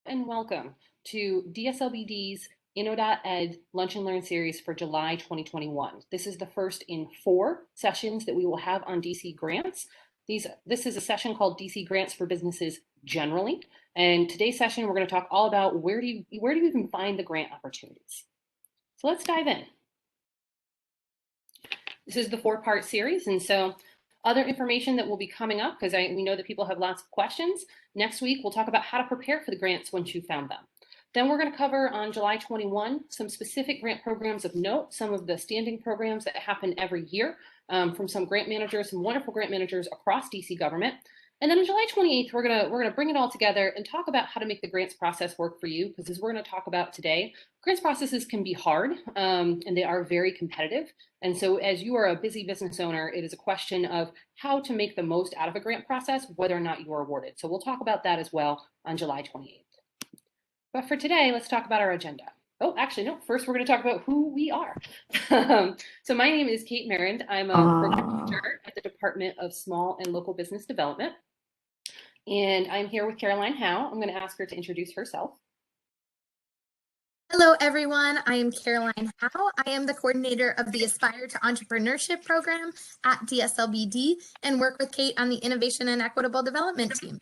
And welcome to DSLBD's Inno.ED Lunch and Learn series for July 2021. This is the first in 4 sessions that we will have on DC grants. This is a session called DC Grants for Businesses Generally. And today's session, we're going to talk all about where do you even find the grant opportunities. So let's dive in. This is the 4-part series, and so other information that will be coming up, because we know that people have lots of questions. Next week, we'll talk about how to prepare for the grants once you've found them. Then we're going to cover on July 21 some specific grant programs of note, some of the standing programs that happen every year from some grant managers, some wonderful grant managers across DC government. And then on July 28th, we're gonna bring it all together and talk about how to make the grants process work for you, because as we're going to talk about today, grants processes can be hard and they are very competitive. And so as you are a busy business owner, it is a question of how to make the most out of a grant process, whether or not you are awarded. So we'll talk about that as well on July 28th. But for today, let's talk about our agenda. Oh, actually, no, first we're going to talk about who we are. So my name is Kate Marand. I'm a program manager at the Department of Small and Local Business Development. And I'm here with Caroline Howe. I'm going to ask her to introduce herself. Hello, everyone. I am Caroline Howe. I am the coordinator of the Aspire to Entrepreneurship program at DSLBD and work with Kate on the Innovation and Equitable Development team.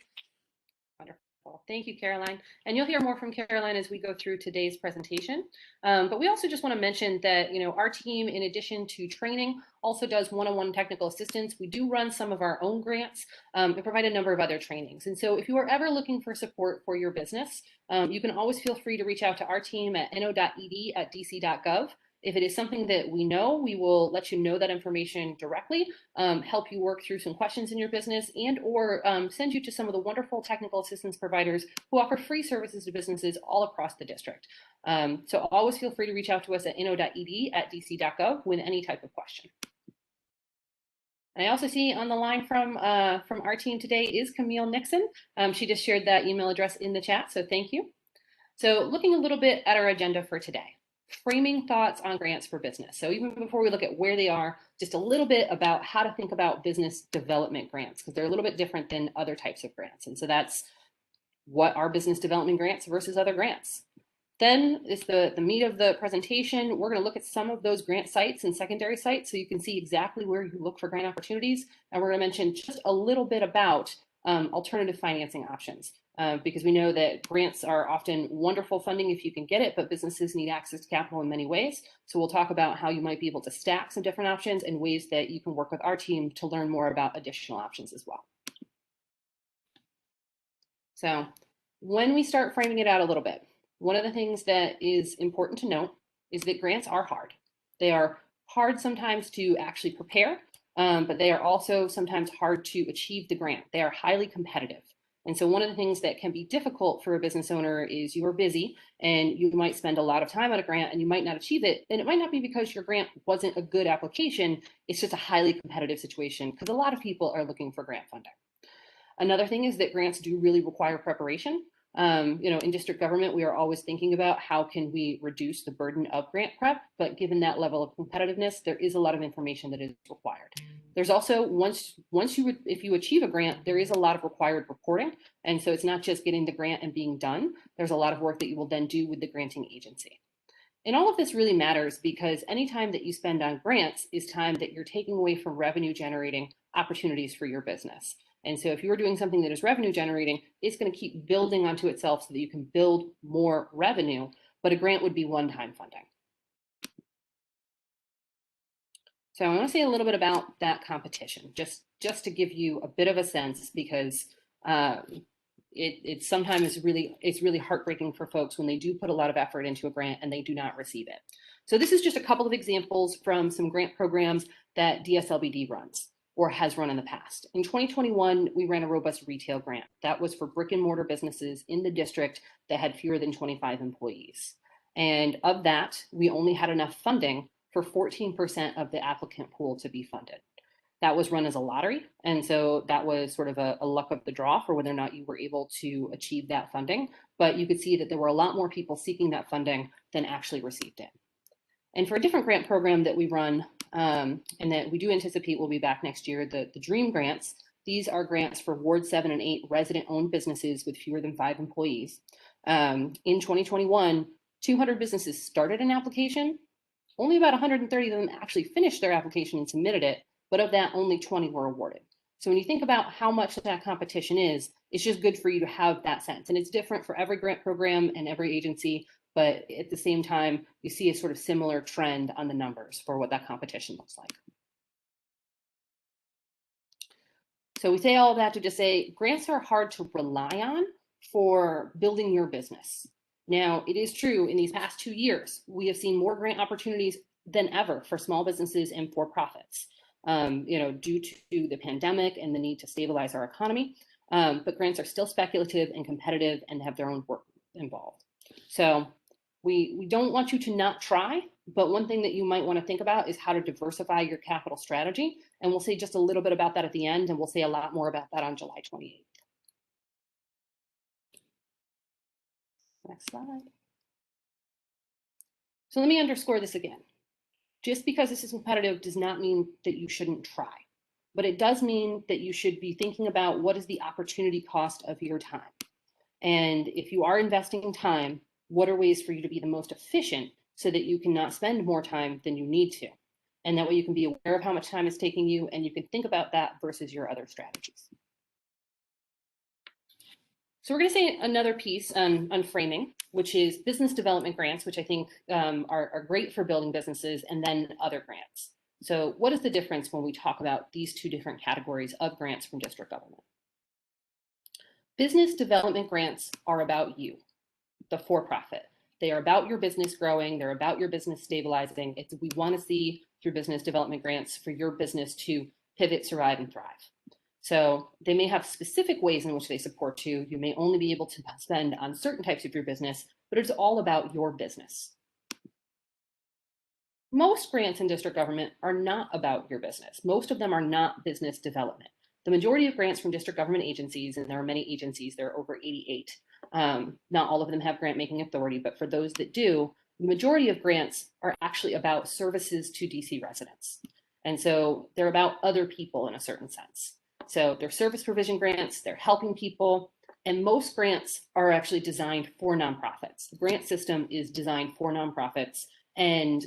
Wonderful. Thank you, Caroline. And you'll hear more from Caroline as we go through today's presentation. But we also just want to mention that, our team, in addition to training, also does one-on-one technical assistance. We do run some of our own grants and provide a number of other trainings. And so if you are ever looking for support for your business, you can always feel free to reach out to our team at Inno.ED at dc.gov. If it is something that we know, we will let you know that information directly, help you work through some questions in your business, and or send you to some of the wonderful technical assistance providers who offer free services to businesses all across the district. So always feel free to reach out to us at Inno.ED at dc.gov with any type of question. And I also see on the line from our team today is Camille Nixon. She just shared that email address in the chat, so thank you. So looking a little bit at our agenda for today. Framing thoughts on grants for business. So even before we look at where they are, just a little bit about how to think about business development grants, because they're a little bit different than other types of grants. And so that's what are business development grants versus other grants. Then is the meat of the presentation. We're going to look at some of those grant sites and secondary sites so you can see exactly where you look for grant opportunities. And we're going to mention just a little bit about alternative financing options. Because we know that grants are often wonderful funding if you can get it, but businesses need access to capital in many ways. So we'll talk about how you might be able to stack some different options and ways that you can work with our team to learn more about additional options as well. So when we start framing it out a little bit, one of the things that is important to note is that grants are hard. They are hard sometimes to actually prepare, but they are also sometimes hard to achieve the grant. They are highly competitive. And so one of the things that can be difficult for a business owner is you are busy and you might spend a lot of time on a grant and you might not achieve it. And it might not be because your grant wasn't a good application. It's just a highly competitive situation because a lot of people are looking for grant funding. Another thing is that grants do really require preparation. In district government, we are always thinking about how can we reduce the burden of grant prep, but given that level of competitiveness, there is a lot of information that is required. There's also, if you achieve a grant, there is a lot of required reporting. And so it's not just getting the grant and being done. There's a lot of work that you will then do with the granting agency. And all of this really matters because any time that you spend on grants is time that you're taking away from revenue generating opportunities for your business. And so if you're doing something that is revenue generating, it's going to keep building onto itself so that you can build more revenue, but a grant would be one-time funding. So I want to say a little bit about that competition, just to give you a bit of a sense, because it sometimes it's really heartbreaking for folks when they do put a lot of effort into a grant and they do not receive it. So this is just a couple of examples from some grant programs that DSLBD runs or has run in the past. In 2021, we ran a robust retail grant. That was for brick and mortar businesses in the district that had fewer than 25 employees. And of that, we only had enough funding for 14% of the applicant pool to be funded. That was run as a lottery. And so that was sort of a luck of the draw for whether or not you were able to achieve that funding. But you could see that there were a lot more people seeking that funding than actually received it. And for a different grant program that we run and that we do anticipate will be back next year, the DREAM grants, These are grants for Ward 7 and 8 resident-owned businesses with fewer than 5 employees. In 2021, 200 businesses started an application. Only about 130 of them actually finished their application and submitted it, but of that, only 20 were awarded. So when you think about how much that competition is, it's just good for you to have that sense. And it's different for every grant program and every agency, but at the same time, you see a sort of similar trend on the numbers for what that competition looks like. So we say all of that to just say grants are hard to rely on for building your business. Now, it is true in these past 2 years, we have seen more grant opportunities than ever for small businesses and for-profits, due to the pandemic and the need to stabilize our economy. But grants are still speculative and competitive and have their own work involved. So we don't want you to not try, but one thing that you might want to think about is how to diversify your capital strategy. And we'll say just a little bit about that at the end, and we'll say a lot more about that on July 28th. Next slide. So let me underscore this again. Just because this is competitive does not mean that you shouldn't try, but it does mean that you should be thinking about what is the opportunity cost of your time. And if you are investing time, what are ways for you to be the most efficient so that you cannot spend more time than you need to? And that way you can be aware of how much time it's taking you, and you can think about that versus your other strategies. So we're going to say another piece on framing, which is business development grants, which I think are great for building businesses, and then other grants. So what is the difference when we talk about these two different categories of grants from district government? Business development grants are about you, the for-profit. They are about your business growing. They're about your business stabilizing. We want to see through business development grants for your business to pivot, survive, and thrive. So they may have specific ways in which they support you. You may only be able to spend on certain types of your business, but it's all about your business. Most grants in district government are not about your business. Most of them are not business development. The majority of grants from district government agencies, and there are many agencies, there are over 88. Not all of them have grant making authority, but for those that do, the majority of grants are actually about services to DC residents. And so they're about other people in a certain sense. So they're service provision grants, they're helping people, and most grants are actually designed for nonprofits. The grant system is designed for nonprofits. And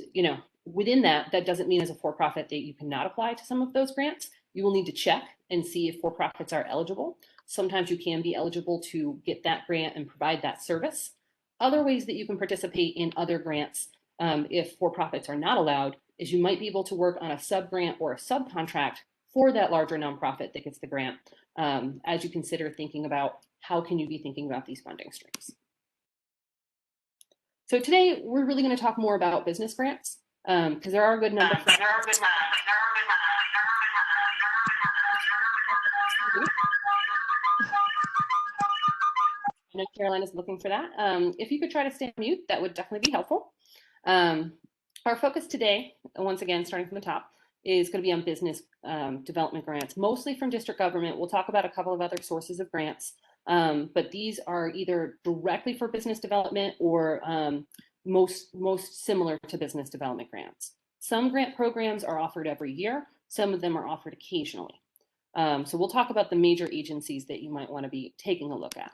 within that doesn't mean as a for-profit that you cannot apply to some of those grants. You will need to check and see if for-profits are eligible. Sometimes you can be eligible to get that grant and provide that service. Other ways that you can participate in other grants, if for-profits are not allowed, is you might be able to work on a sub-grant or a subcontract for that larger nonprofit that gets the grant, as you consider thinking about how can you be thinking about these funding streams. So today, we're really going to talk more about business grants, because there are a good number. I know Caroline is looking for that. If you could try to stay on mute, that would definitely be helpful. Our focus today, once again, starting from the top, is going to be on business development grants, mostly from district government. We'll talk about a couple of other sources of grants, but these are either directly for business development or most similar to business development grants. Some grant programs are offered every year. Some of them are offered occasionally. So we'll talk about the major agencies that you might want to be taking a look at.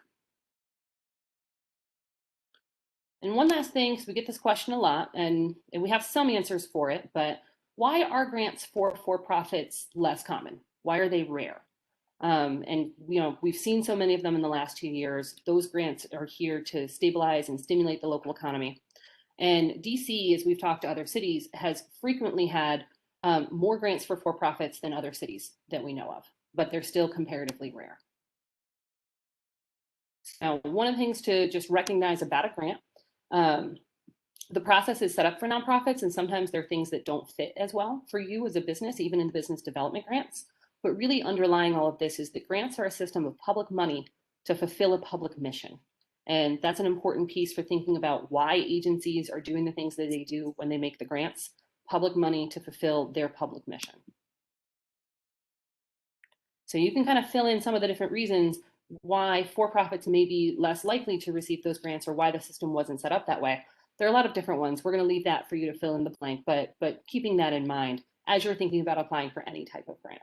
And one last thing, because we get this question a lot, and we have some answers for it, but why are grants for for-profits less common? Why are they rare? And we've seen so many of them in the last 2 years. Those grants are here to stabilize and stimulate the local economy. And DC, as we've talked to other cities, has frequently had more grants for for-profits than other cities that we know of, but they're still comparatively rare. Now, one of the things to just recognize about a grant, the process is set up for nonprofits, and sometimes there are things that don't fit as well for you as a business, even in business development grants. But really underlying all of this is that grants are a system of public money to fulfill a public mission. And that's an important piece for thinking about why agencies are doing the things that they do when they make the grants, public money to fulfill their public mission. So you can kind of fill in some of the different reasons why for-profits may be less likely to receive those grants or why the system wasn't set up that way. There are a lot of different ones. We're going to leave that for you to fill in the blank, but keeping that in mind as you're thinking about applying for any type of grant.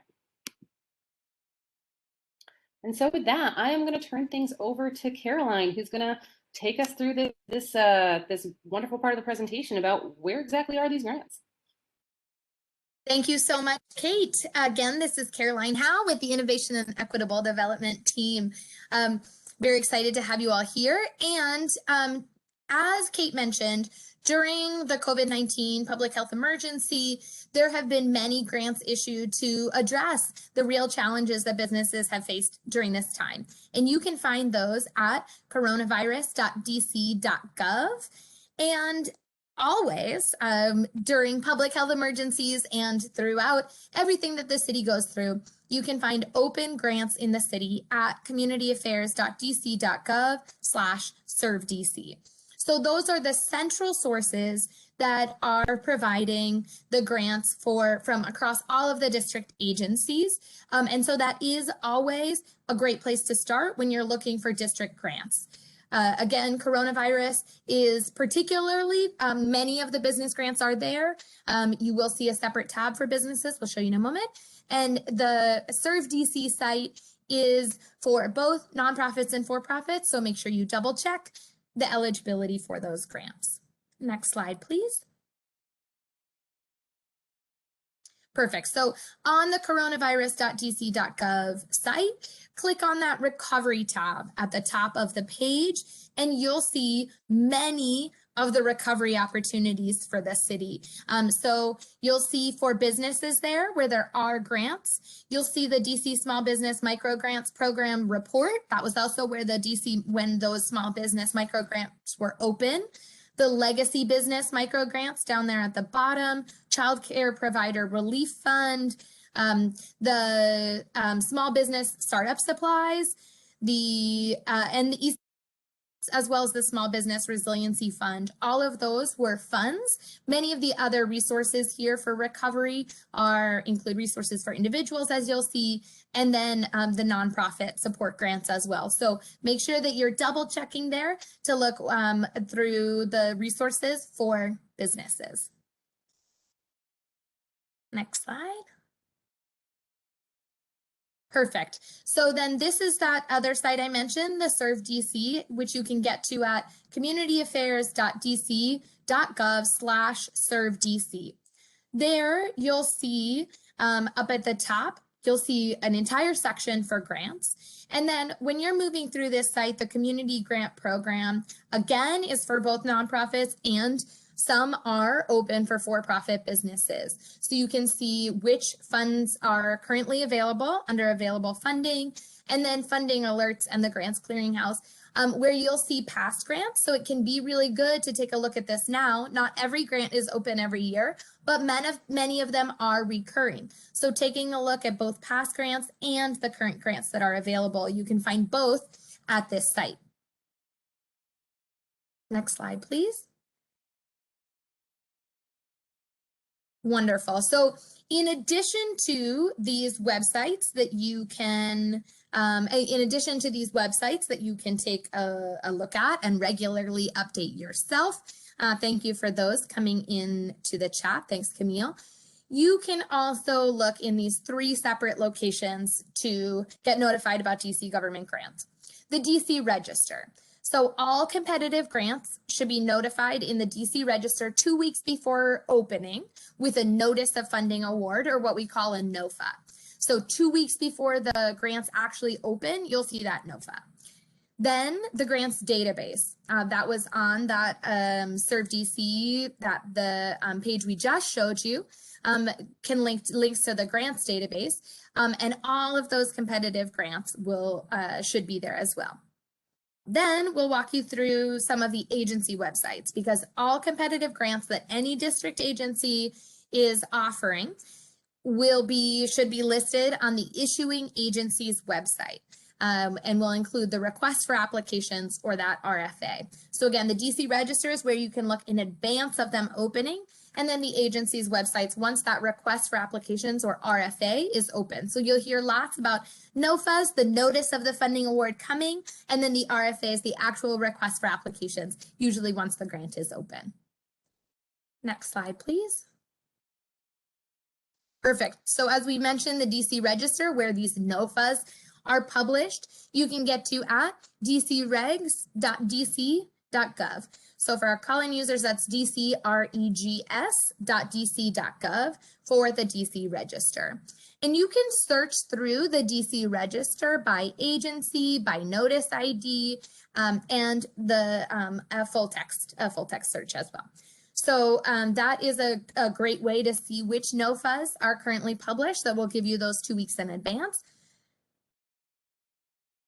And so with that, I am going to turn things over to Caroline, who's going to take us through this wonderful part of the presentation about where exactly are these grants. Thank you so much, Kate. Again, this is Caroline Howe with the Innovation and Equitable Development team. Very excited to have you all here. And as Kate mentioned, during the COVID-19 public health emergency, there have been many grants issued to address the real challenges that businesses have faced during this time. And you can find those at coronavirus.dc.gov. And always, during public health emergencies and throughout everything that the city goes through, you can find open grants in the city at communityaffairs.dc.gov/servedc. So those are the central sources that are providing the grants from across all of the district agencies. And so that is always a great place to start when you're looking for district grants. Again, coronavirus is particularly, many of the business grants are there. You will see a separate tab for businesses. We'll show you in a moment. And the Serve DC site is for both nonprofits and for-profits. So make sure you double check the eligibility for those grants. Next slide, please. Perfect. So on the coronavirus.dc.gov site, click on that recovery tab at the top of the page, and you'll see many of the recovery opportunities for the city. So you'll see for businesses there where there are grants. You'll see the DC Small Business Micro Grants Program report. That was also where the DC, when those small business micro grants were open. The legacy business micro grants down there at the bottom, child care provider relief fund, the small business startup supplies, and the East, as well as the small business resiliency fund. All of those were funds. Many of the other resources here for recovery include resources for individuals, as you'll see, and then the nonprofit support grants as well. So make sure that you're double checking there to look through the resources for businesses. Next slide. Perfect. So then this is that other site I mentioned, the Serve DC, which you can get to at communityaffairs.dc.gov/servedc. There you'll see up at the top, you'll see an entire section for grants. And then when you're moving through this site, the community grant program, again, is for both nonprofits and some are open for for-profit businesses. So you can see which funds are currently available under available funding, and then funding alerts and the grants clearinghouse, where you'll see past grants. So it can be really good to take a look at this now. Not every grant is open every year, but many of them are recurring. So taking a look at both past grants and the current grants that are available, you can find both at this site. Next slide, please. Wonderful. So in addition to these websites that you can, take a look at and regularly update yourself, thank you for those coming in to the chat. Thanks, Camille. You can also look in these 3 separate locations to get notified about DC government grants. The DC Register. So all competitive grants should be notified in the DC Register 2 weeks before opening with a notice of funding award, or what we call a NOFA. So 2 weeks before the grants actually open, you'll see that NOFA. Then the grants database, that was on that Serve DC, that the page we just showed you, can links to the grants database, and all of those competitive grants should be there as well. Then we'll walk you through some of the agency websites, because all competitive grants that any district agency is offering should be listed on the issuing agency's website, and will include the request for applications or that RFA. So again, the DC Register is where you can look in advance of them opening, and then the agency's websites once that request for applications or RFA is open. So you'll hear lots about NOFAs, the notice of the funding award coming, and then the RFAs, the actual request for applications, usually once the grant is open. Next slide, please. Perfect. So as we mentioned, the DC Register, where these NOFAs are published, you can get to at dcregs.dc.gov. So for our call-in users, that's dcregs.dc.gov for the DC Register. And you can search through the DC Register by agency, by notice ID, and the full text search as well. So that is a great way to see which NOFAs are currently published. That will give you those 2 weeks in advance.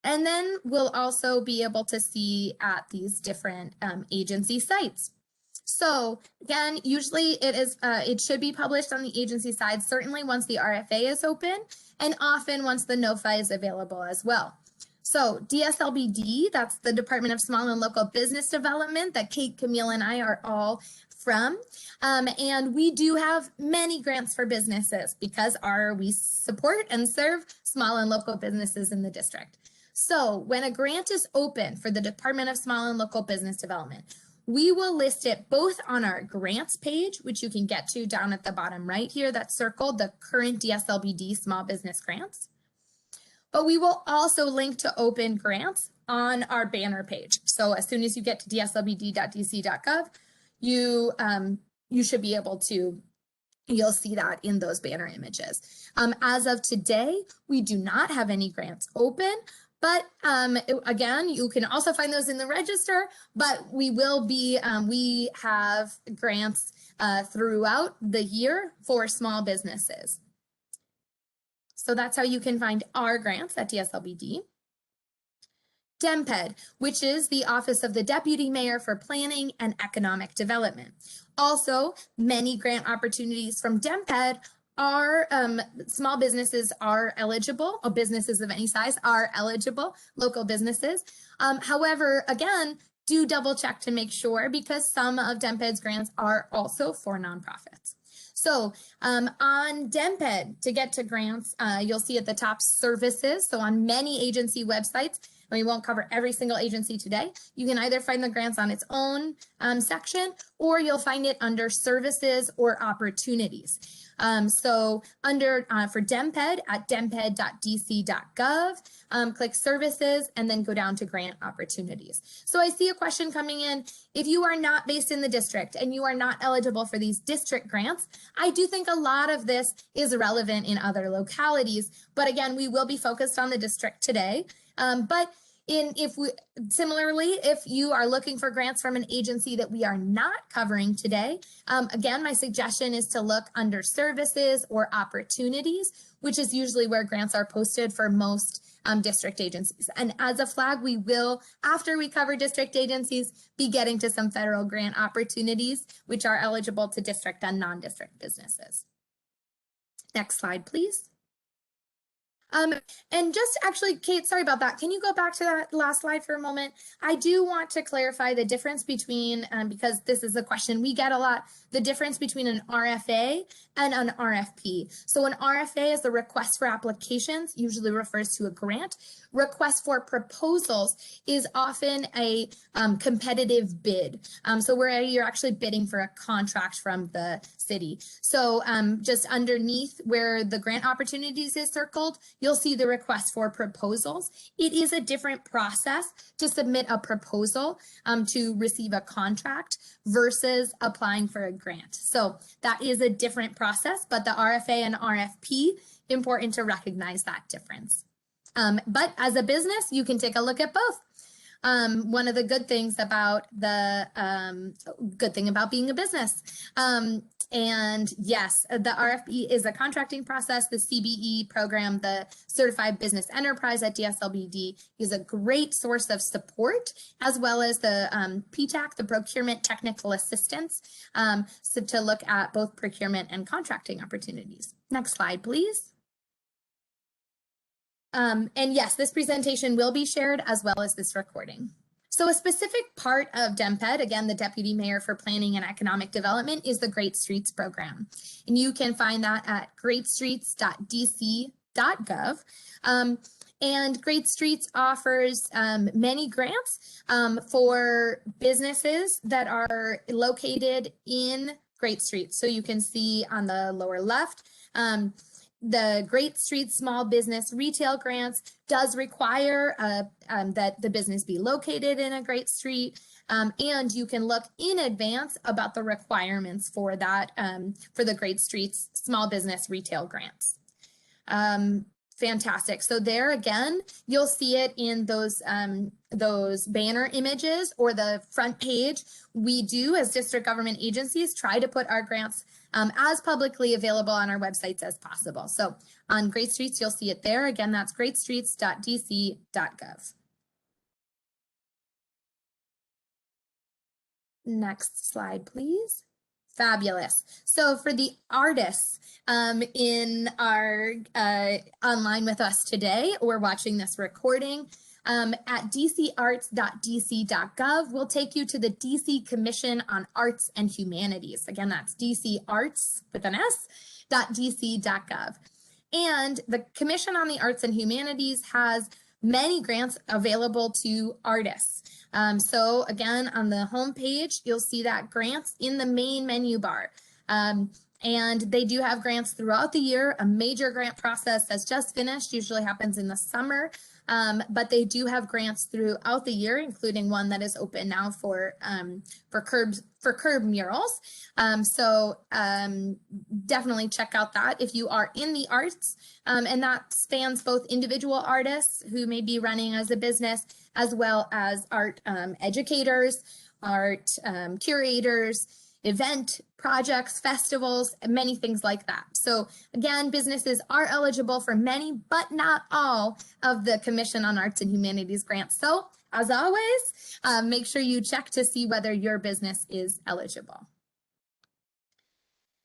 And then we'll also be able to see at these different agency sites. So again, usually it should be published on the agency side, certainly once the RFA is open, and often once the NOFA is available as well. So DSLBD, that's the Department of Small and Local Business Development that Kate, Camille, and I are all from. And we do have many grants for businesses because we support and serve small and local businesses in the district. So when a grant is open for the Department of Small and Local Business Development, we will list it both on our grants page, which you can get to down at the bottom right here, that's circled, the current DSLBD small business grants. But we will also link to open grants on our banner page. So as soon as you get to dslbd.dc.gov, you should be able to, you'll see that in those banner images. As of today, we do not have any grants open. But again, you can also find those in the register, but we will be, we have grants throughout the year for small businesses. So that's how you can find our grants at DSLBD. DempED, which is the Office of the Deputy Mayor for Planning and Economic Development. Also, many grant opportunities from DempED are small businesses are eligible, or businesses of any size are eligible, local businesses. However, again, do double check to make sure because some of DempED's grants are also for nonprofits. So on DempED, to get to grants, you'll see at the top services. So on many agency websites, and we won't cover every single agency today, you can either find the grants on its own section, or you'll find it under services or opportunities. So under for DempED at demped.dc.gov, click services and then go down to grant opportunities. So I see a question coming in. If you are not based in the district and you are not eligible for these district grants, I do think a lot of this is relevant in other localities. But again, we will be focused on the district today. Similarly, if you are looking for grants from an agency that we are not covering today, again, my suggestion is to look under services or opportunities, which is usually where grants are posted for most district agencies. And as a flag, we will, after we cover district agencies, be getting to some federal grant opportunities, which are eligible to district and non-district businesses. Next slide, please. And just actually, Kate, sorry about that. Can you go back to that last slide for a moment? I do want to clarify the difference between, because this is a question we get a lot, the difference between an RFA and an RFP. So an RFA is a request for applications, usually refers to a grant. Request for proposals is often a competitive bid. So where you're actually bidding for a contract from the city. So just underneath where the grant opportunities is circled, you'll see the request for proposals. It is a different process to submit a proposal to receive a contract versus applying for a grant. So that is a different process, but the RFA and RFP, important to recognize that difference. But as a business, you can take a look at both. One of the good things about being a business. And yes, the RFP is a contracting process. The CBE program, the Certified Business Enterprise at DSLBD, is a great source of support, as well as the PTAC, the Procurement Technical Assistance, so to look at both procurement and contracting opportunities. Next slide, please. And yes, this presentation will be shared as well as this recording. So a specific part of DempED, again, the Deputy Mayor for Planning and Economic Development, is the Great Streets program. And you can find that at greatstreets.dc.gov. And Great Streets offers many grants for businesses that are located in Great Streets. So you can see on the lower left, The Great Streets Small Business Retail Grants does require that the business be located in a great street, and you can look in advance about the requirements for that, for the Great Streets Small Business Retail Grants. Fantastic. So there again, you'll see it in those banner images or the front page. We do, as district government agencies, try to put our grants as publicly available on our websites as possible. So on Great Streets, you'll see it there. Again, that's greatstreets.dc.gov. Next slide, please. Fabulous. So for the artists in our online with us today or watching this recording, at dcarts.dc.gov, we'll take you to the DC Commission on Arts and Humanities. Again, that's dcarts with an s.dc.gov. And the Commission on the Arts and Humanities has many grants available to artists. So again, on the home page, you'll see that grants in the main menu bar. And they do have grants throughout the year. A major grant process has just finished, usually happens in the summer. But they do have grants throughout the year, including one that is open now for curb murals. Definitely check out that if you are in the arts, and that spans both individual artists who may be running as a business, as well as art educators, art curators, event projects, festivals, many things like that. So again, businesses are eligible for many, but not all of the Commission on Arts and Humanities grants. So as always, make sure you check to see whether your business is eligible.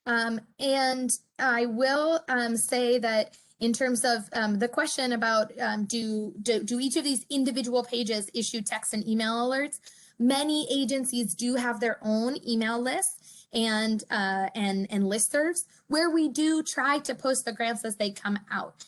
And I will say that in terms of the question about do each of these individual pages issue text and email alerts, many agencies do have their own email lists and listservs where we do try to post the grants as they come out.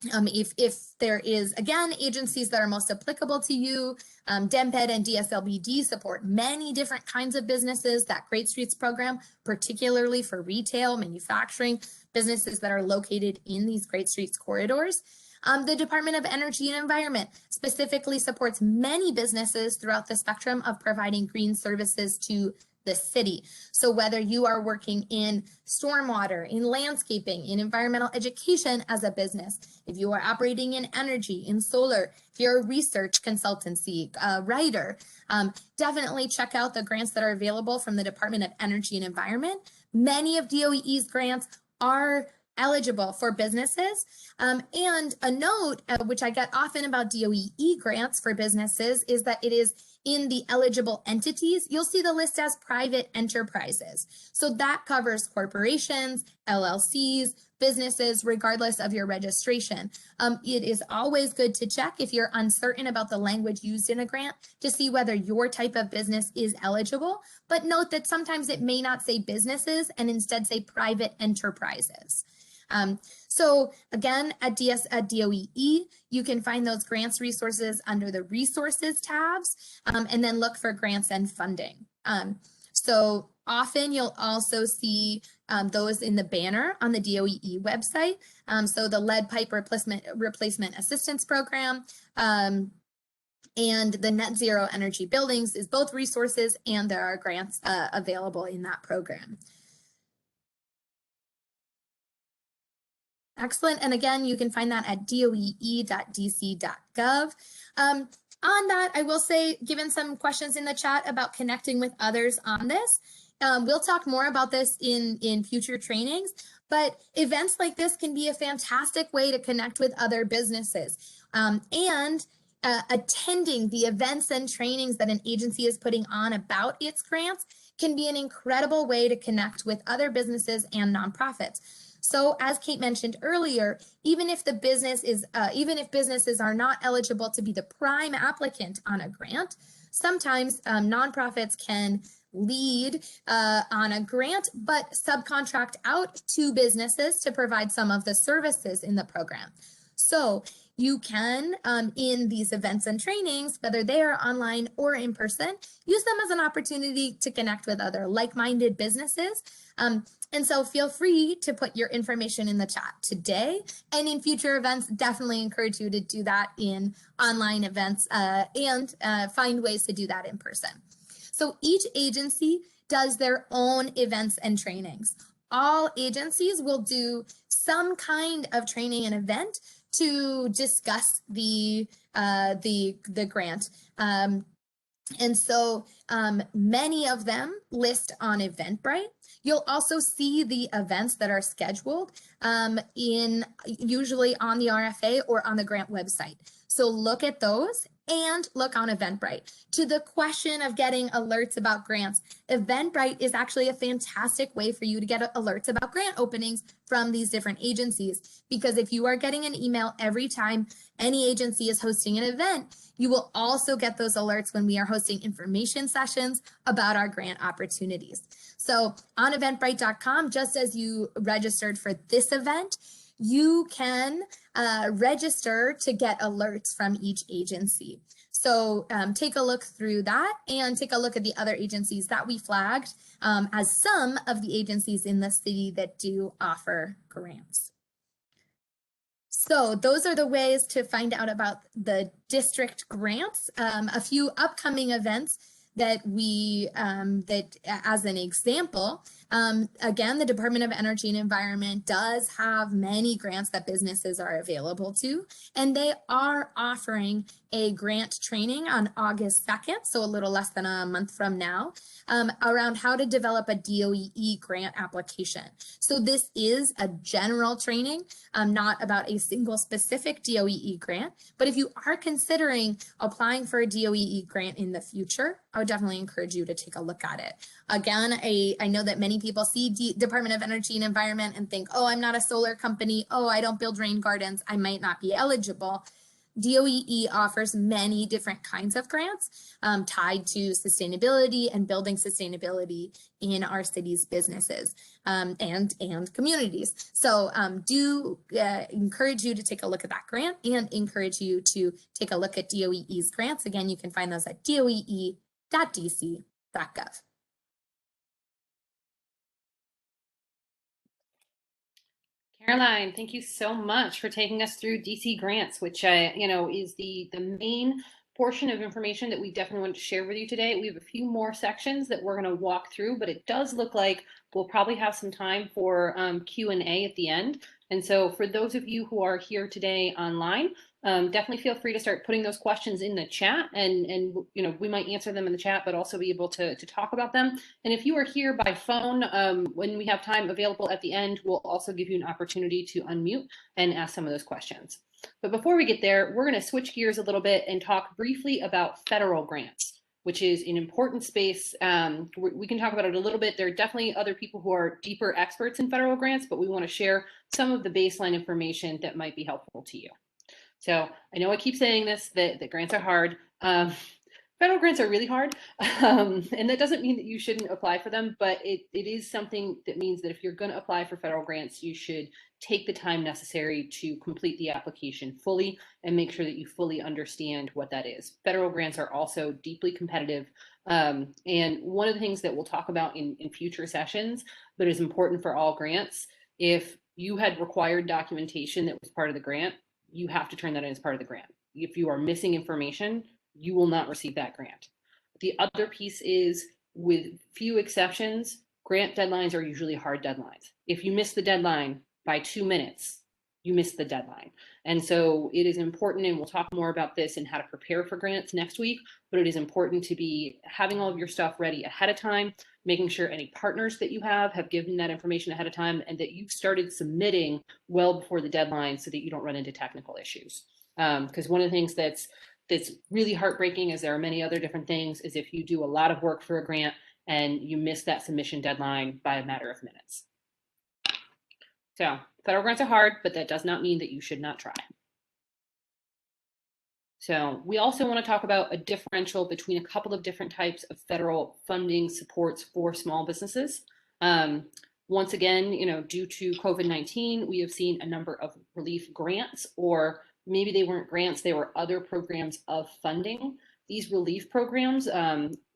If there is, again, agencies that are most applicable to you, DEMPED and DSLBD support many different kinds of businesses. That Great Streets program, particularly for retail, manufacturing, businesses that are located in these Great Streets corridors. The Department of Energy and Environment specifically supports many businesses throughout the spectrum of providing green services to the city. So whether you are working in stormwater, in landscaping, in environmental education as a business, if you are operating in energy, in solar, if you're a research consultancy writer, definitely check out the grants that are available from the Department of Energy and Environment. Many of DOE's grants are eligible for businesses. And a note, which I get often about DOE grants for businesses, is that it is in the eligible entities. You'll see the list as private enterprises. So that covers corporations, LLCs, businesses, regardless of your registration. It is always good to check if you're uncertain about the language used in a grant to see whether your type of business is eligible. But note that sometimes it may not say businesses and instead say private enterprises. So again, at DOE, you can find those grants resources under the resources tabs, and then look for grants and funding. So often you'll also see those in the banner on the DOE website. So the lead pipe replacement assistance program, and the net zero energy buildings is both resources, and there are grants available in that program. Excellent. And again, you can find that at doe.dc.gov. On that, I will say, given some questions in the chat about connecting with others on this, we'll talk more about this in future trainings, but events like this can be a fantastic way to connect with other businesses. And attending the events and trainings that an agency is putting on about its grants can be an incredible way to connect with other businesses and nonprofits. So as Kate mentioned earlier, even if businesses are not eligible to be the prime applicant on a grant, sometimes nonprofits can lead on a grant, but subcontract out to businesses to provide some of the services in the program. So you can, in these events and trainings, whether they are online or in person, use them as an opportunity to connect with other like-minded businesses. And so feel free to put your information in the chat today, and in future events, definitely encourage you to do that in online events and find ways to do that in person. So each agency does their own events and trainings. All agencies will do some kind of training and event to discuss the grant. And so many of them list on Eventbrite. You'll also see the events that are scheduled usually on the RFA or on the grant website. So look at those and look on Eventbrite. To the question of getting alerts about grants, Eventbrite is actually a fantastic way for you to get alerts about grant openings from these different agencies, because if you are getting an email every time any agency is hosting an event, you will also get those alerts when we are hosting information sessions about our grant opportunities. So on eventbrite.com, just as you registered for this event, you can register to get alerts from each agency. So take a look through that and take a look at the other agencies that we flagged as some of the agencies in the city that do offer grants. So those are the ways to find out about the district grants. A few upcoming events that as an example, again, the Department of Energy and Environment does have many grants that businesses are available to, and they are offering a grant training on August 2nd, so a little less than a month from now, around how to develop a DOE grant application. So this is a general training, not about a single specific DOE grant, but if you are considering applying for a DOE grant in the future, I would definitely encourage you to take a look at it. Again, I know that many people see Department of Energy and Environment and think, oh, I'm not a solar company. Oh, I don't build rain gardens. I might not be eligible. DOE offers many different kinds of grants tied to sustainability and building sustainability in our city's businesses and communities. So do encourage you to take a look at that grant and encourage you to take a look at DOE's grants. Again, you can find those at doe.dc.gov. Caroline, thank you so much for taking us through DC grants, which is the main portion of information that we definitely want to share with you today. We have a few more sections that we're going to walk through, but it does look like we'll probably have some time for Q&A at the end. And so for those of you who are here today online, definitely feel free to start putting those questions in the chat, and we might answer them in the chat, but also be able to talk about them. And if you are here by phone, when we have time available at the end, we'll also give you an opportunity to unmute and ask some of those questions. But before we get there, we're going to switch gears a little bit and talk briefly about federal grants, which is an important space. We can talk about it a little bit. There are definitely other people who are deeper experts in federal grants, but we want to share some of the baseline information that might be helpful to you. So I know I keep saying this, that grants are hard. Federal grants are really hard, and that doesn't mean that you shouldn't apply for them, but it is something that means that if you're going to apply for federal grants, you should take the time necessary to complete the application fully and make sure that you fully understand what that is. Federal grants are also deeply competitive, and one of the things that we'll talk about in future sessions, but is important for all grants, if you had required documentation that was part of the grant, you have to turn that in as part of the grant. If you are missing information, you will not receive that grant. The other piece is, with few exceptions, grant deadlines are usually hard deadlines. If you miss the deadline by 2 minutes, you miss the deadline. And so it is important, and we'll talk more about this and how to prepare for grants next week, but it is important to be having all of your stuff ready ahead of time, making sure any partners that you have given that information ahead of time, and that you've started submitting well before the deadline so that you don't run into technical issues. Because one of the things that's really heartbreaking, as there are many other different things, is if you do a lot of work for a grant and you miss that submission deadline by a matter of minutes. So federal grants are hard, but that does not mean that you should not try. So we also want to talk about a differential between a couple of different types of federal funding supports for small businesses. Once again, due to COVID-19, we have seen a number of relief grants, or maybe they weren't grants, they were other programs of funding. These relief programs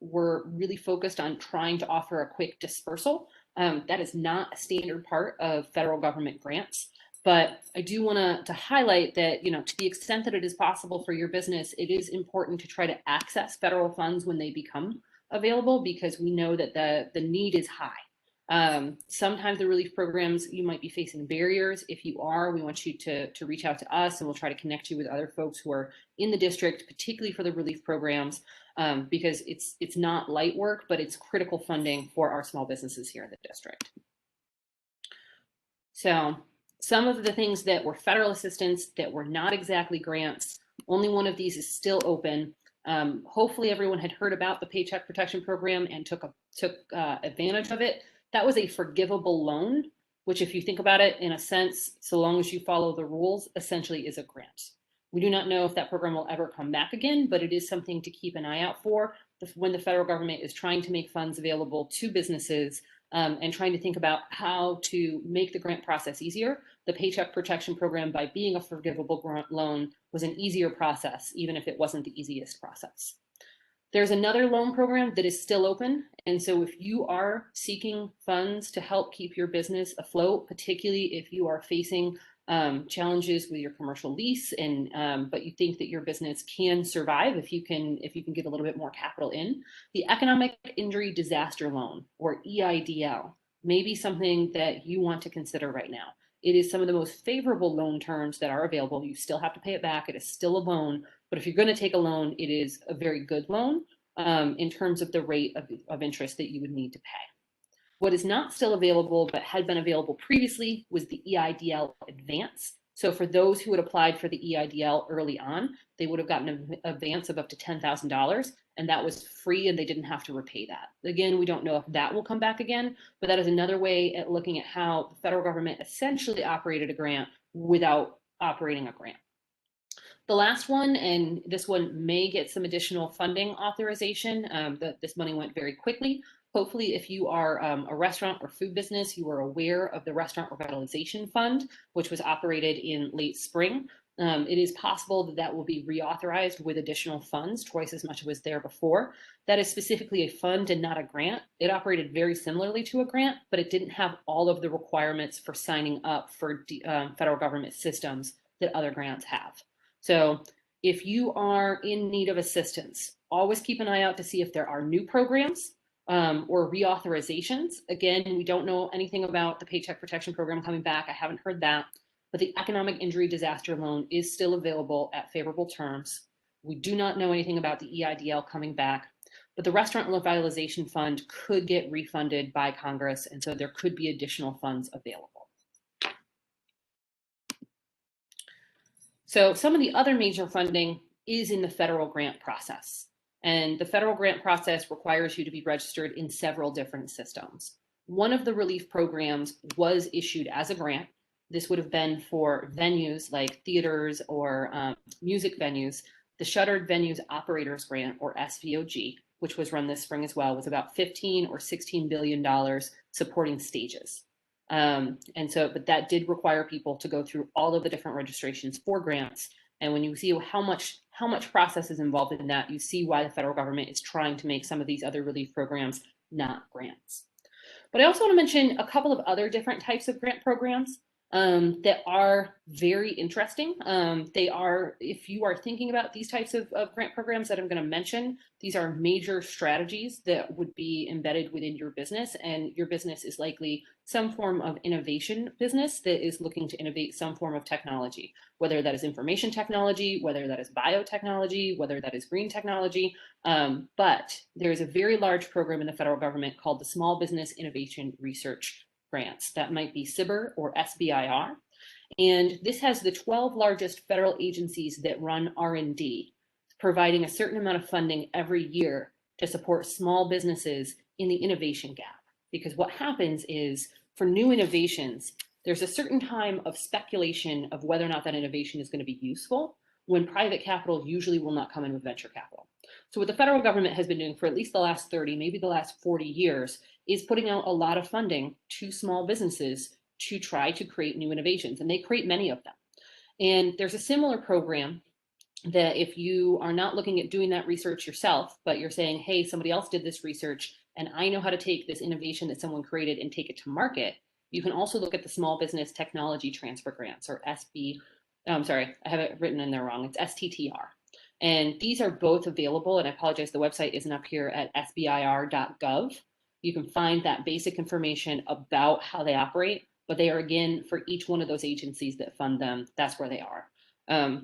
were really focused on trying to offer a quick dispersal That is not a standard part of federal government grants. But I do want to highlight that, to the extent that it is possible for your business, it is important to try to access federal funds when they become available, because we know that the need is high. Sometimes the relief programs, you might be facing barriers. If you are, we want you to reach out to us, and we'll try to connect you with other folks who are in the district, particularly for the relief programs, because it's not light work, but it's critical funding for our small businesses here in the district. So some of the things that were federal assistance that were not exactly grants, only one of these is still open. Hopefully everyone had heard about the Paycheck Protection Program and took advantage of it. That was a forgivable loan, which, if you think about it in a sense, so long as you follow the rules, essentially is a grant. We do not know if that program will ever come back again, but it is something to keep an eye out for when the federal government is trying to make funds available to businesses, and trying to think about how to make the grant process easier. The Paycheck Protection Program, by being a forgivable grant loan, was an easier process, even if it wasn't the easiest process. There's another loan program that is still open. And so if you are seeking funds to help keep your business afloat, particularly if you are facing challenges with your commercial lease, and but you think that your business can survive if you can get a little bit more capital in, the Economic Injury Disaster Loan, or EIDL, may be something that you want to consider right now. It is some of the most favorable loan terms that are available. You still have to pay it back. It is still a loan, but if you're going to take a loan, it is a very good loan in terms of the rate of interest that you would need to pay. What is not still available, but had been available previously, was the EIDL Advance. So for those who had applied for the EIDL early on, they would have gotten an advance of up to $10,000, and that was free, and they didn't have to repay that. Again, we don't know if that will come back again, but that is another way at looking at how the federal government essentially operated a grant without operating a grant. The last one, and this one may get some additional funding authorization. This money went very quickly. Hopefully, if you are a restaurant or food business, you are aware of the Restaurant Revitalization Fund, which was operated in late spring. It is possible that that will be reauthorized with additional funds, twice as much as was there before. That is specifically a fund and not a grant. It operated very similarly to a grant, but it didn't have all of the requirements for signing up for federal government systems that other grants have. So if you are in need of assistance, always keep an eye out to see if there are new programs or reauthorizations. Again, we don't know anything about the Paycheck Protection Program coming back. I haven't heard that, but the Economic Injury Disaster Loan is still available at favorable terms. We do not know anything about the EIDL coming back, but the Restaurant Revitalization Fund could get refunded by Congress, and so there could be additional funds available. So some of the other major funding is in the federal grant process. And the federal grant process requires you to be registered in several different systems. One of the relief programs was issued as a grant. This would have been for venues like theaters or music venues. The Shuttered Venues Operators Grant, or SVOG, which was run this spring as well, was about $15 or $16 billion supporting stages. But that did require people to go through all of the different registrations for grants. And when you see how much process is involved in that, you see why the federal government is trying to make some of these other relief programs not grants. But I also want to mention a couple of other different types of grant programs that are very interesting. They are, if you are thinking about these types of grant programs that I'm going to mention, these are major strategies that would be embedded within your business, and your business is likely some form of innovation business that is looking to innovate some form of technology, whether that is information technology, whether that is biotechnology, whether that is green technology. But there's a very large program in the federal government called the Small Business Innovation Research Grants. That might be SBIR or SBIR. And this has the 12 largest federal agencies that run R&D, providing a certain amount of funding every year to support small businesses in the innovation gap. Because what happens is, for new innovations, there's a certain time of speculation of whether or not that innovation is going to be useful, when private capital usually will not come in with venture capital. So what the federal government has been doing for at least the last 30, maybe the last 40 years, is putting out a lot of funding to small businesses to try to create new innovations, and they create many of them. And there's a similar program that if you are not looking at doing that research yourself, but you're saying, hey, somebody else did this research, and I know how to take this innovation that someone created and take it to market, you can also look at the Small Business Technology Transfer Grants, or SB. I'm sorry, I have it written in there wrong. It's STTR. And these are both available, and I apologize, the website isn't up here, at sbir.gov. You can find that basic information about how they operate, but they are, again, for each one of those agencies that fund them, that's where they are.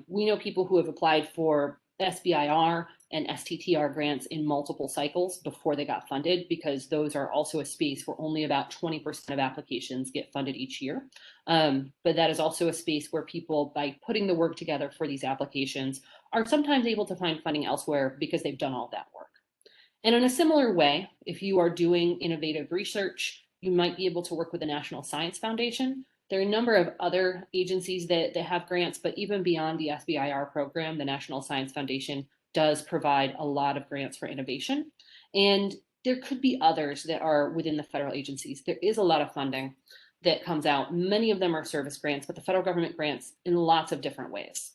We know people who have applied for SBIR and STTR grants in multiple cycles before they got funded, because those are also a space where only about 20% of applications get funded each year. But that is also a space where people, by putting the work together for these applications, are sometimes able to find funding elsewhere because they've done all that work. And in a similar way, if you are doing innovative research, you might be able to work with the National Science Foundation. There are a number of other agencies that have grants, but even beyond the SBIR program, the National Science Foundation does provide a lot of grants for innovation. And there could be others that are within the federal agencies. There is a lot of funding that comes out. Many of them are service grants, but the federal government grants in lots of different ways.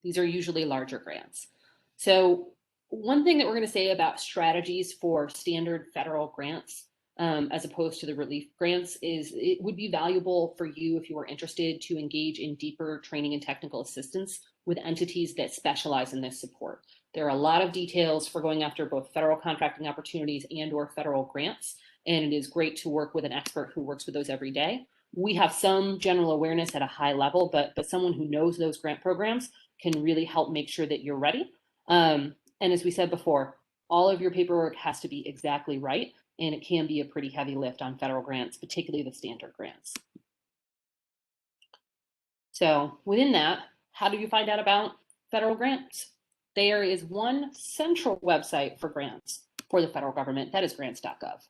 These are usually larger grants. So one thing that we're going to say about strategies for standard federal grants, as opposed to the relief grants, is it would be valuable for you, if you were interested, to engage in deeper training and technical assistance with entities that specialize in this support. There are a lot of details for going after both federal contracting opportunities and/or federal grants, and it is great to work with an expert who works with those every day. We have some general awareness at a high level, but someone who knows those grant programs can really help make sure that you're ready. And as we said before, all of your paperwork has to be exactly right, and it can be a pretty heavy lift on federal grants, particularly the standard grants. So within that, how do you find out about federal grants? There is one central website for grants for the federal government, that is grants.gov.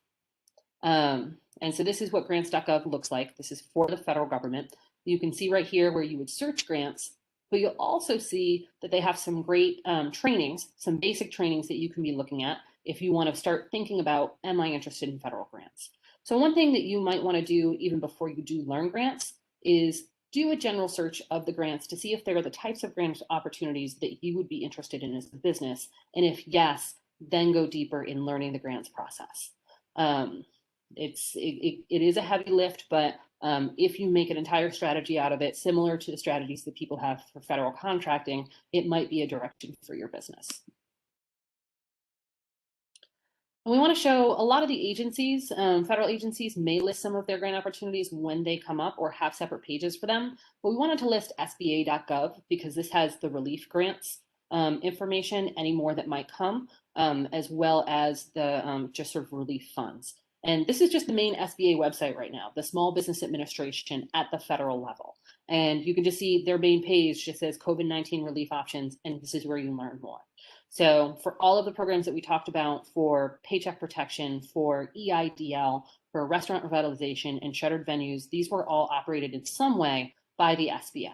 And so this is what grants.gov looks like. This is for the federal government. You can see right here where you would search grants, but you'll also see that they have some great trainings, some basic trainings that you can be looking at if you want to start thinking about, am I interested in federal grants? So one thing that you might want to do even before you do learn grants is do a general search of the grants to see if there are the types of grant opportunities that you would be interested in as a business. And if yes, then go deeper in learning the grants process. It is a heavy lift, but if you make an entire strategy out of it, similar to the strategies that people have for federal contracting, it might be a direction for your business. And we want to show a lot of the agencies, federal agencies may list some of their grant opportunities when they come up or have separate pages for them, but we wanted to list SBA.gov because this has the relief grants information, any more that might come, as well as the just sort of relief funds. And this is just the main SBA website right now, the Small Business Administration at the federal level. And you can just see their main page just says COVID-19 relief options, and this is where you learn more. So for all of the programs that we talked about, for paycheck protection, for EIDL, for restaurant revitalization and shuttered venues, these were all operated in some way by the SBA.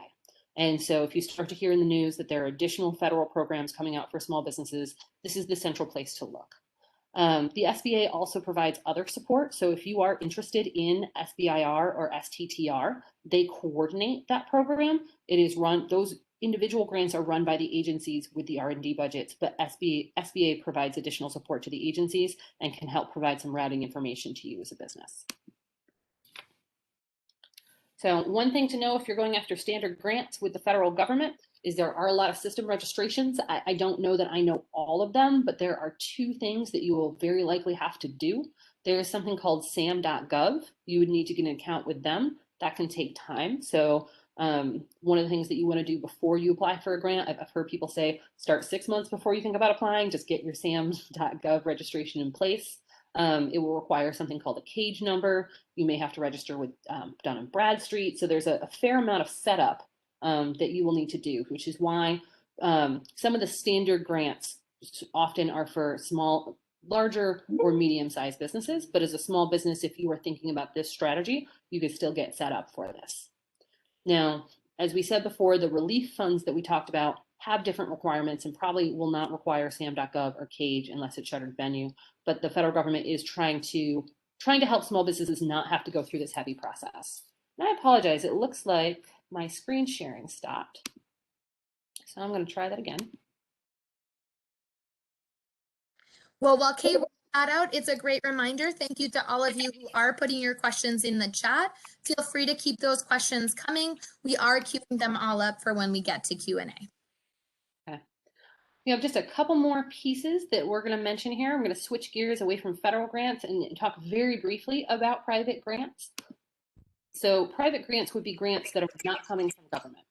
And so if you start to hear in the news that there are additional federal programs coming out for small businesses, this is the central place to look. The SBA also provides other support. So if you are interested in SBIR or STTR, they coordinate that program. It is run, those individual grants are run by the agencies with the R&D budgets, but SBA provides additional support to the agencies and can help provide some routing information to you as a business. So one thing to know if you're going after standard grants with the federal government is there are a lot of system registrations. I don't know that I know all of them, but there are two things that you will very likely have to do. There is something called sam.gov. You would need to get an account with them. That can take time. So one of the things that you want to do before you apply for a grant, I've heard people say, start 6 months before you think about applying, just get your sam.gov registration in place. It will require something called a cage number. You may have to register with Dun & Bradstreet. So there's a fair amount of setup that you will need to do, which is why some of the standard grants often are for small, larger or medium-sized businesses. But as a small business, if you are thinking about this strategy, you could still get set up for this. Now, as we said before, the relief funds that we talked about have different requirements and probably will not require sam.gov or cage unless it's shuttered venue. But the federal government is trying to help small businesses not have to go through this heavy process. And I apologize, it looks like my screen sharing stopped. So I'm going to try that again. Well, while Kay works that out, it's a great reminder. Thank you to all of you who are putting your questions in the chat. Feel free to keep those questions coming. We are queuing them all up for when we get to Q&A. Okay. We have just a couple more pieces that we're going to mention here. I'm going to switch gears away from federal grants and talk very briefly about private grants. So private grants would be grants that are not coming from government.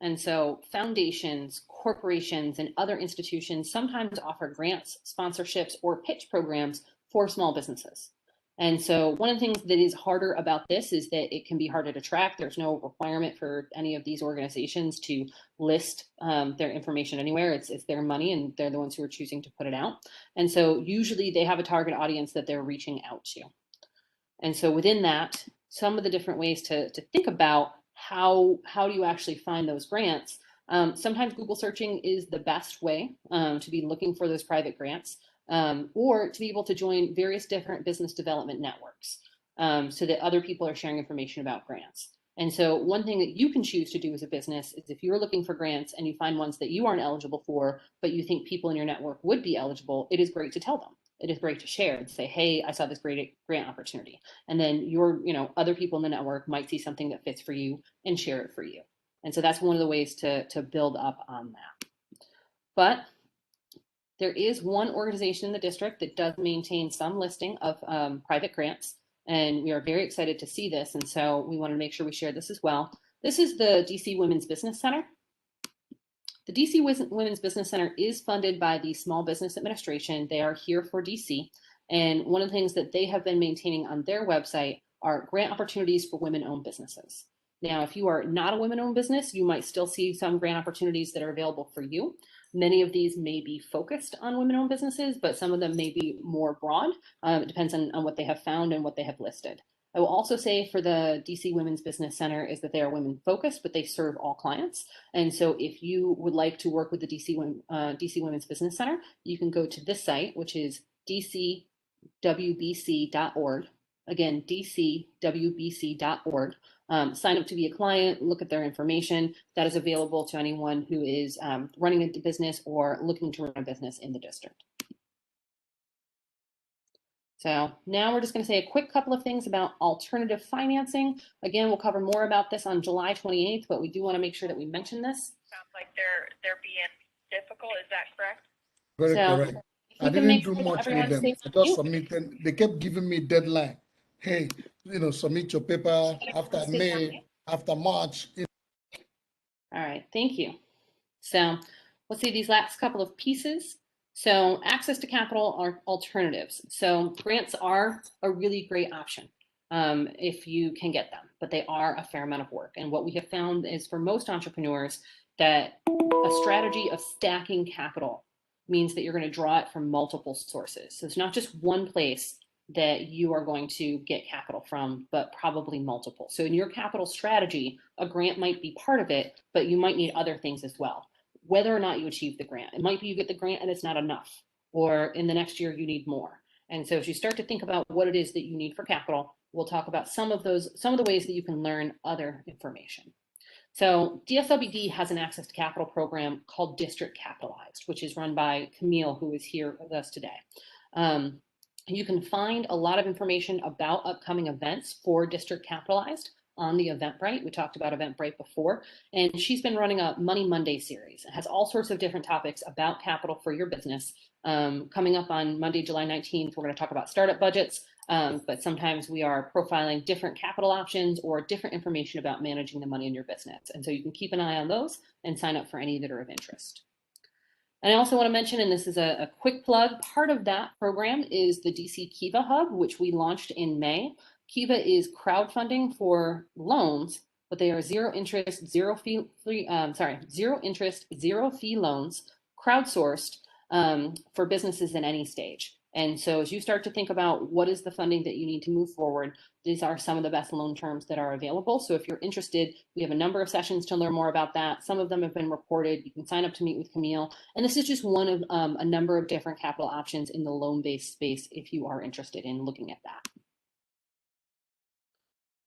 And so foundations, corporations, and other institutions sometimes offer grants, sponsorships, or pitch programs for small businesses. And so one of the things that is harder about this is that it can be harder to track. There's no requirement for any of these organizations to list their information anywhere. It's their money, and they're the ones who are choosing to put it out. And so usually they have a target audience that they're reaching out to. And so within that, some of the different ways to think about how do you actually find those grants. Sometimes Google searching is the best way to be looking for those private grants, or to be able to join various different business development networks so that other people are sharing information about grants. And so one thing that you can choose to do as a business is if you're looking for grants and you find ones that you aren't eligible for, but you think people in your network would be eligible, it is great to tell them. It is great to share and say, hey, I saw this great grant opportunity. And then other people in the network might see something that fits for you and share it for you. And so that's one of the ways to build up on that. But there is one organization in the district that does maintain some listing of private grants, and we are very excited to see this. And so we want to make sure we share this as well. This is the DC Women's Business Center. The DC Women's Business Center is funded by the Small Business Administration. They are here for DC. And one of the things that they have been maintaining on their website are grant opportunities for women-owned businesses. Now, if you are not a women-owned business, you might still see some grant opportunities that are available for you. Many of these may be focused on women-owned businesses, but some of them may be more broad. It depends on what they have found and what they have listed. I will also say for the DC Women's Business Center is that they are women focused, but they serve all clients. And so if you would like to work with the DC Women's Business Center, you can go to this site, which is dcwbc.org. Again, dcwbc.org. Sign up to be a client, look at their information. That is available to anyone who is running a business or looking to run a business in the district. So now we're just going to say a quick couple of things about alternative financing. Again, we'll cover more about this on July 28th, but we do want to make sure that we mention this. Sounds like they're being difficult. Is that correct? Very correct. I didn't do much with them. I just submitted. They kept giving me deadline. Hey, submit your paper after May, after March. All right, thank you. So let's see these last couple of pieces. So access to capital are alternatives. So grants are a really great option if you can get them, but they are a fair amount of work. And what we have found is for most entrepreneurs that a strategy of stacking capital means that you're going to draw it from multiple sources. So it's not just one place that you are going to get capital from, but probably multiple. So in your capital strategy, a grant might be part of it, but you might need other things as well. Whether or not you achieve the grant, it might be you get the grant and it's not enough, or in the next year you need more. And so as you start to think about what it is that you need for capital, we'll talk about some of the ways that you can learn other information. So DSLBD has an access to capital program called District Capitalized, which is run by Camille, who is here with us today. You can find a lot of information about upcoming events for District Capitalized on the Eventbrite. We talked about Eventbrite before, and she's been running a Money Monday series. It has all sorts of different topics about capital for your business. Coming up on Monday, July 19th, we're going to talk about startup budgets, but sometimes we are profiling different capital options or different information about managing the money in your business. And so you can keep an eye on those and sign up for any that are of interest. And I also want to mention, and this is a quick plug, part of that program is the DC Kiva Hub, which we launched in May. Kiva is crowdfunding for loans, but they are zero interest, zero fee loans, crowdsourced for businesses in any stage. And so as you start to think about what is the funding that you need to move forward, these are some of the best loan terms that are available. So if you're interested, we have a number of sessions to learn more about that. Some of them have been recorded. You can sign up to meet with Camille. And this is just one of a number of different capital options in the loan-based space if you are interested in looking at that.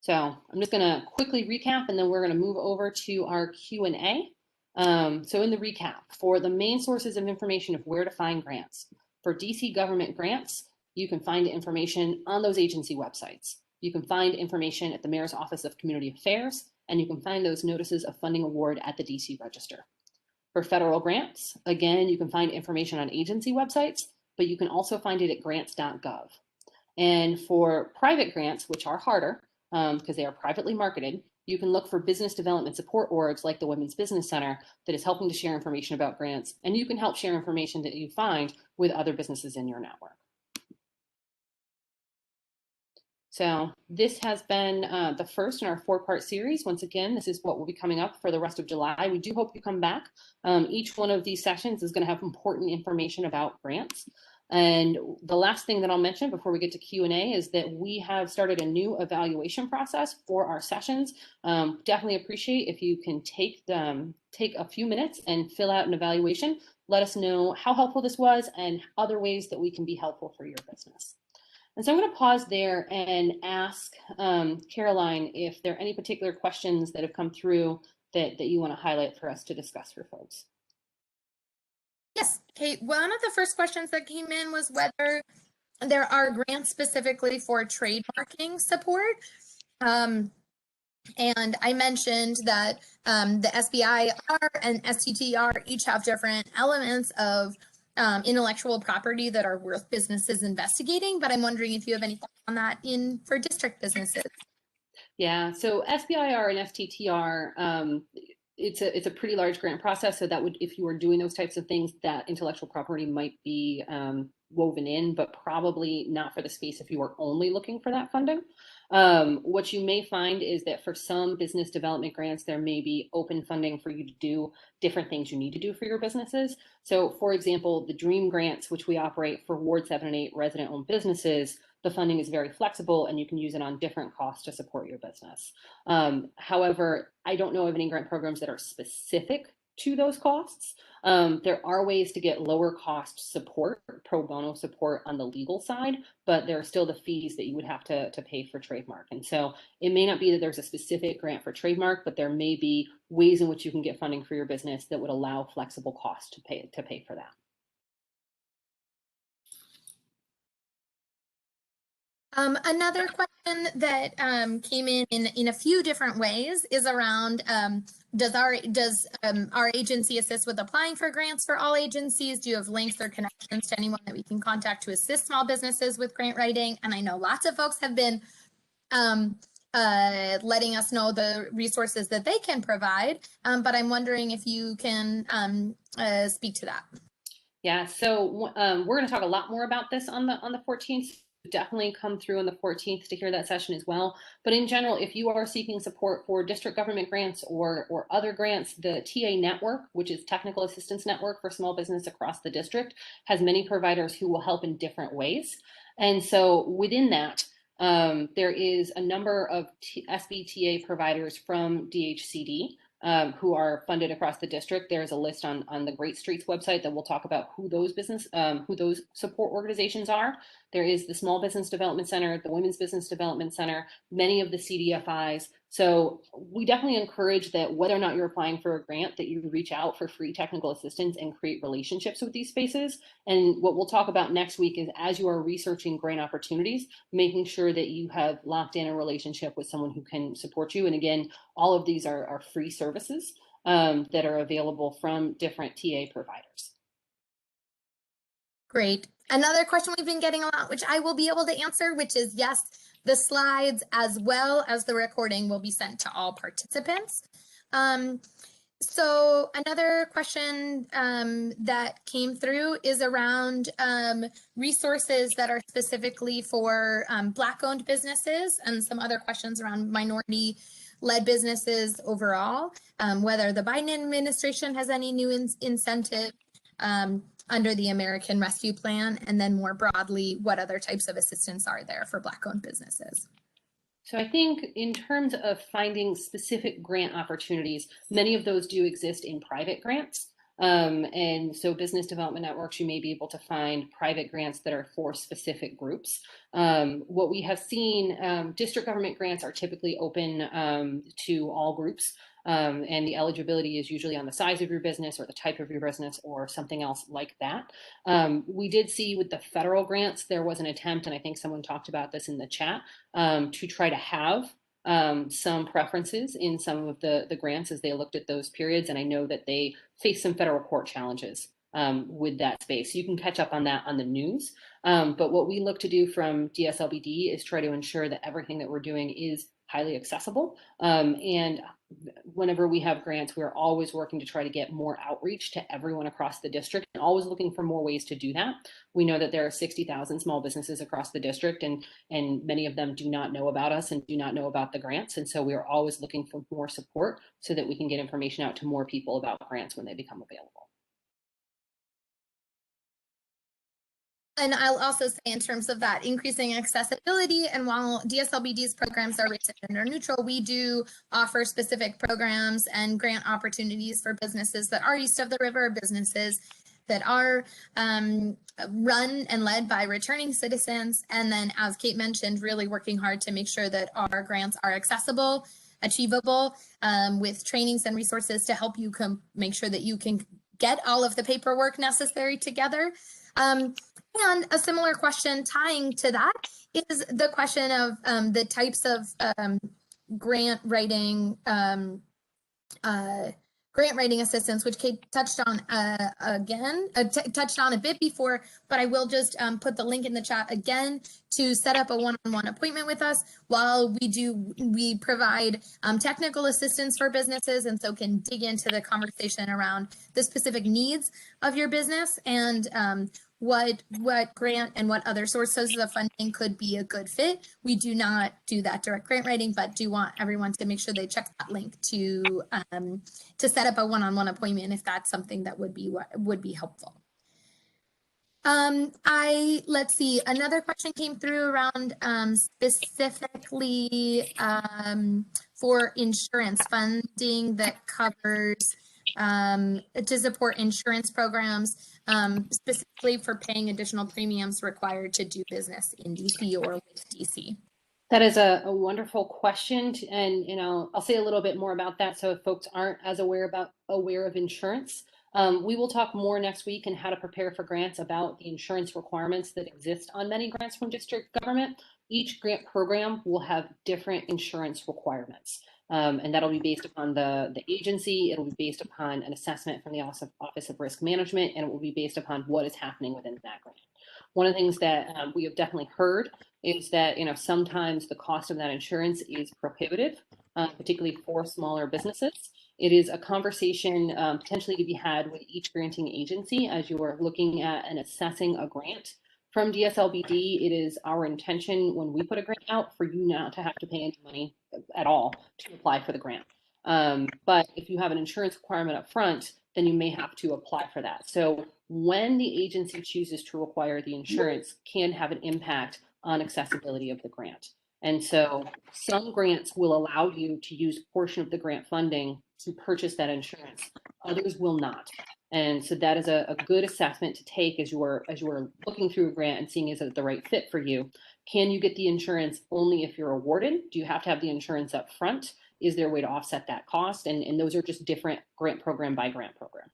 So I'm just going to quickly recap, and then we're going to move over to our Q&A. So in the recap, for the main sources of information of where to find grants, For DC government grants, you can find information on those agency websites. You can find information at the Mayor's Office of Community Affairs, and you can find those notices of funding award at the DC Register. For federal grants, again, you can find information on agency websites, but you can also find it at grants.gov. And for private grants, which are harder because they are privately marketed, you can look for business development support orgs like the Women's Business Center that is helping to share information about grants, and you can help share information that you find with other businesses in your network. So this has been the first in our 4-part series. Once again, this is what will be coming up for the rest of July. We do hope you come back. Each one of these sessions is going to have important information about grants. And the last thing that I'll mention before we get to Q&A is that we have started a new evaluation process for our sessions. Definitely appreciate if you can take a few minutes and fill out an evaluation. Let us know how helpful this was and other ways that we can be helpful for your business. And so I'm going to pause there and ask Caroline if there are any particular questions that have come through that you want to highlight for us to discuss for folks. Yes, Kate, one of the first questions that came in was whether there are grants specifically for trademarking support. And I mentioned that the SBIR and STTR each have different elements of intellectual property that are worth businesses investigating, but I'm wondering if you have any thoughts on that for district businesses. Yeah, so SBIR and STTR, it's a pretty large grant process, so that would, if you were doing those types of things, that intellectual property might be woven in, but probably not for the space if you were only looking for that funding. What you may find is that for some business development grants, there may be open funding for you to do different things you need to do for your businesses. So for example, the DREAM grants, which we operate for Ward 7 and 8 resident-owned businesses, the funding is very flexible and you can use it on different costs to support your business. However, I don't know of any grant programs that are specific to those costs. There are ways to get lower cost support, pro bono support on the legal side, but there are still the fees that you would have to pay for trademark. And so it may not be that there's a specific grant for trademark, but there may be ways in which you can get funding for your business that would allow flexible costs to pay for that. Another question that came in a few different ways is around does our agency assist with applying for grants for all agencies? Do you have links or connections to anyone that we can contact to assist small businesses with grant writing? And I know lots of folks have been letting us know the resources that they can provide, but I'm wondering if you can speak to that. Yeah, so we're going to talk a lot more about this on the 14th. Definitely come through on the 14th to hear that session as well. But in general, if you are seeking support for district government grants or other grants, the TA network, which is Technical Assistance Network for small business across the district, has many providers who will help in different ways. And so within that, there is a number of SBTA providers from DHCD who are funded across the district. There's a list on the Great Streets website that will talk about who those support organizations are. There is the Small Business Development Center, the Women's Business Development Center, many of the CDFIs. So we definitely encourage that whether or not you're applying for a grant, that you reach out for free technical assistance and create relationships with these spaces. And what we'll talk about next week is, as you are researching grant opportunities, making sure that you have locked in a relationship with someone who can support you. And again, all of these are free services that are available from different TA providers. Great. Another question we've been getting a lot, which I will be able to answer, which is yes, the slides as well as the recording will be sent to all participants. So another question that came through is around resources that are specifically for Black-owned businesses, and some other questions around minority-led businesses overall, whether the Biden administration has any new incentive under the American Rescue Plan, and then more broadly, what other types of assistance are there for Black-owned businesses? So I think in terms of finding specific grant opportunities, many of those do exist in private grants. And so business development networks, you may be able to find private grants that are for specific groups. What we have seen, district government grants are typically open to all groups. And the eligibility is usually on the size of your business or the type of your business or something else like that. We did see with the federal grants, there was an attempt, and I think someone talked about this in the chat, to try to have some preferences in some of the grants as they looked at those periods. And I know that they faced some federal court challenges with that space. So you can catch up on that on the news. But what we look to do from DSLBD is try to ensure that everything that we're doing is highly accessible. And whenever we have grants, we're always working to try to get more outreach to everyone across the district and always looking for more ways to do that. We know that there are 60,000 small businesses across the district, and many of them do not know about us and do not know about the grants. And so we are always looking for more support so that we can get information out to more people about grants when they become available. And I'll also say in terms of that increasing accessibility, and while DSLBD's programs are race and gender neutral, we do offer specific programs and grant opportunities for businesses that are east of the river, businesses that are run and led by returning citizens. And then, as Kate mentioned, really working hard to make sure that our grants are accessible, achievable, with trainings and resources to help you make sure that you can get all of the paperwork necessary together. And a similar question tying to that is the question of the types of grant writing assistance, which Kate touched on touched on a bit before, but I will just put the link in the chat again to set up a one-on-one appointment with us. While we provide technical assistance for businesses, and so can dig into the conversation around the specific needs of your business and what grant and what other sources of funding could be a good fit. We do not do that direct grant writing, but do want everyone to make sure they check that link to set up a one-on-one appointment if that's something that would be helpful. Let's see, another question came through around specifically for insurance funding that covers to support insurance programs, specifically for paying additional premiums required to do business in DC or with DC. That is a wonderful question, and I'll say a little bit more about that. So if folks aren't as aware of insurance, we will talk more next week on how to prepare for grants about the insurance requirements that exist on many grants from district government. Each grant program will have different insurance requirements. And that'll be based upon the agency. It'll be based upon an assessment from the Office of Risk Management, and it will be based upon what is happening within that grant. One of the things that we have definitely heard is that sometimes the cost of that insurance is prohibitive, particularly for smaller businesses. It is a conversation potentially to be had with each granting agency as you are looking at and assessing a grant. From DSLBD, it is our intention when we put a grant out for you not to have to pay any money at all to apply for the grant. But if you have an insurance requirement up front, then you may have to apply for that. So when the agency chooses to require the insurance can have an impact on accessibility of the grant. And so some grants will allow you to use a portion of the grant funding to purchase that insurance. Others will not. And so that is a good assessment to take as you are looking through a grant and seeing is it the right fit for you. Can you get the insurance only if you're awarded? Do you have to have the insurance up front? Is there a way to offset that cost? And those are just different grant program by grant program.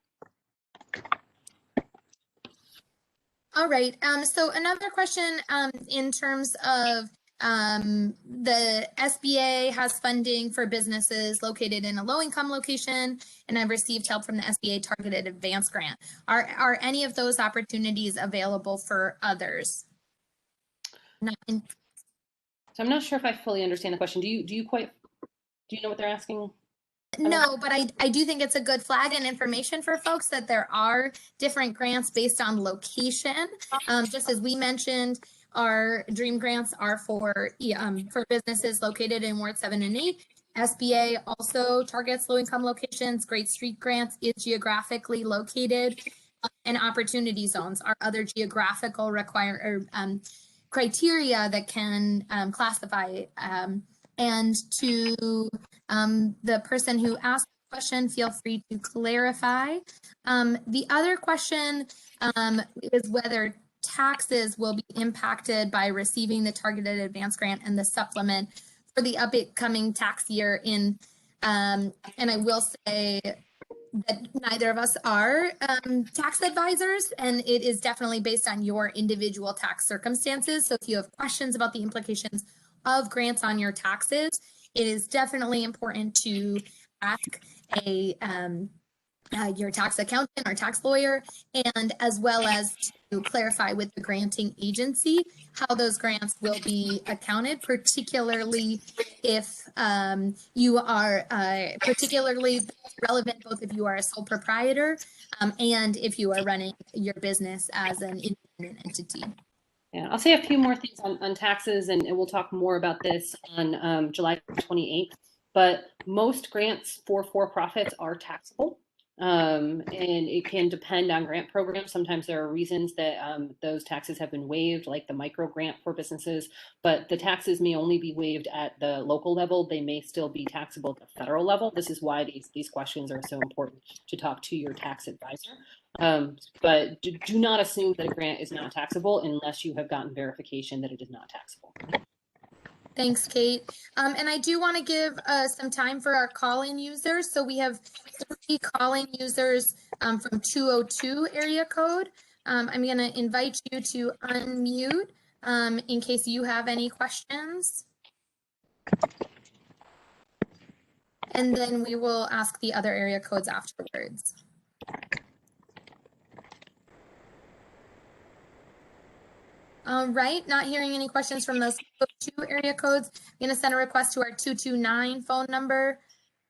All right. So another question in terms of the SBA has funding for businesses located in a low-income location, and I've received help from the SBA Targeted Advance Grant. Are any of those opportunities available for others? So I'm not sure if I fully understand the question. Do you know what they're asking? No, but I do think it's a good flag and information for folks that there are different grants based on location. Just as we mentioned, our dream grants are for businesses located in Ward 7 and 8. SBA also targets low-income locations. Great Street Grants is geographically located, and opportunity zones are other geographical criteria that can classify. And to the person who asked the question, feel free to clarify. The other question is whether taxes will be impacted by receiving the Targeted Advance Grant and the supplement for the upcoming tax year in And I will say that neither of us are tax advisors, and it is definitely based on your individual tax circumstances. So if you have questions about the implications of grants on your taxes, it is definitely important to ask your tax accountant or tax lawyer, and as well as to clarify with the granting agency how those grants will be accounted, particularly if you are particularly relevant both if you are a sole proprietor and if you are running your business as an independent entity. Yeah, I'll say a few more things on taxes, and we'll talk more about this on July 28th. But most grants for profits are taxable. And it can depend on grant programs. Sometimes there are reasons that those taxes have been waived, like the micro grant for businesses, but the taxes may only be waived at the local level. They may still be taxable at the federal level. This is why these questions are so important to talk to your tax advisor. But do not assume that a grant is not taxable unless you have gotten verification that it is not taxable. Thanks, Kate. And I do want to give some time for our call-in users. So we have 3 call-in users from 202 area code. I'm going to invite you to unmute in case you have any questions. And then we will ask the other area codes afterwards. All right, not hearing any questions from those 2 area codes. I'm going to send a request to our 229 phone number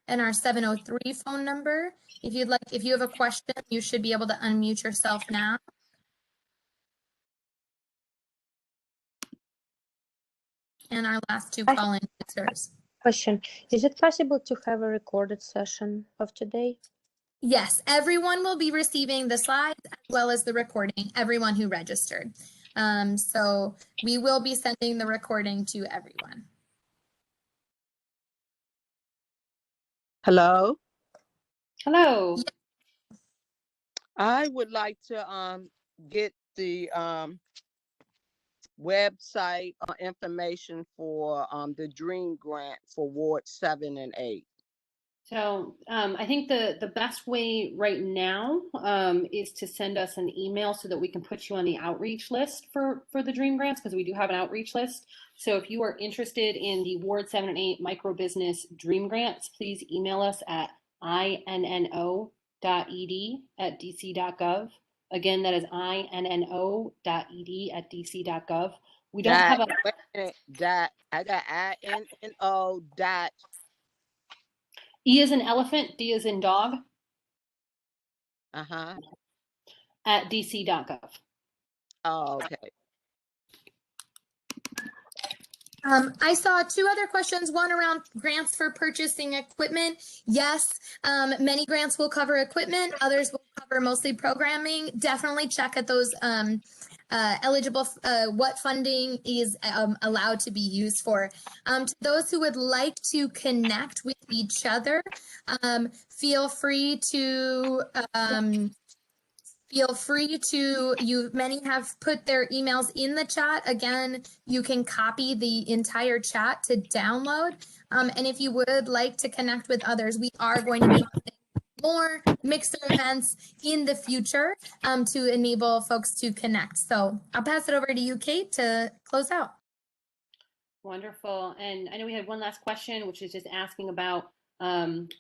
and our 703 phone number. If you have a question, you should be able to unmute yourself now. And our last 2 call-in users. Question: is it possible to have a recorded session of today? Yes, everyone will be receiving the slides as well as the recording, everyone who registered. So we will be sending the recording to everyone. Hello. Hello. I would like to get the website information for the Dream Grant for Ward 7 and 8. So I think the best way right now is to send us an email so that we can put you on the outreach list for the Dream Grants, because we do have an outreach list. So if you are interested in the Ward 7 and 8 micro business Dream Grants, please email us at inno.ed@dc.gov. Again, that is inno.ed@dc.gov. We don't have a dot. I got INNO dot. E as in elephant, D as in dog. At dc.gov. Oh, okay. I saw 2 other questions, one around grants for purchasing equipment. Yes, many grants will cover equipment, others will cover mostly programming. Definitely check at those eligible, what funding is allowed to be used for. To those who would like to connect with each other, feel free to many have put their emails in the chat. Again, you can copy the entire chat to download. And if you would like to connect with others, we are going to be more mixer events in the future to enable folks to connect. So I'll pass it over to you, Kate, to close out. Wonderful. And I know we had one last question, which is just asking about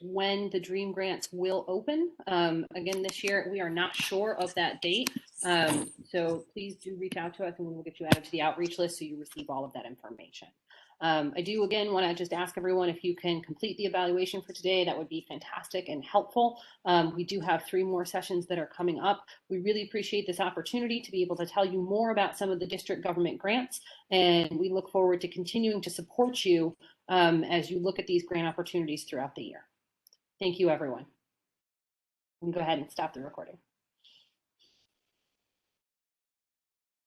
when the Dream Grants will open. Again, this year, we are not sure of that date. So please do reach out to us and we will get you added to the outreach list so you receive all of that information. I do, again, want to just ask everyone if you can complete the evaluation for today. That would be fantastic and helpful. We do have 3 more sessions that are coming up. We really appreciate this opportunity to be able to tell you more about some of the district government grants, and we look forward to continuing to support you as you look at these grant opportunities throughout the year. Thank you, everyone. We can go ahead and stop the recording.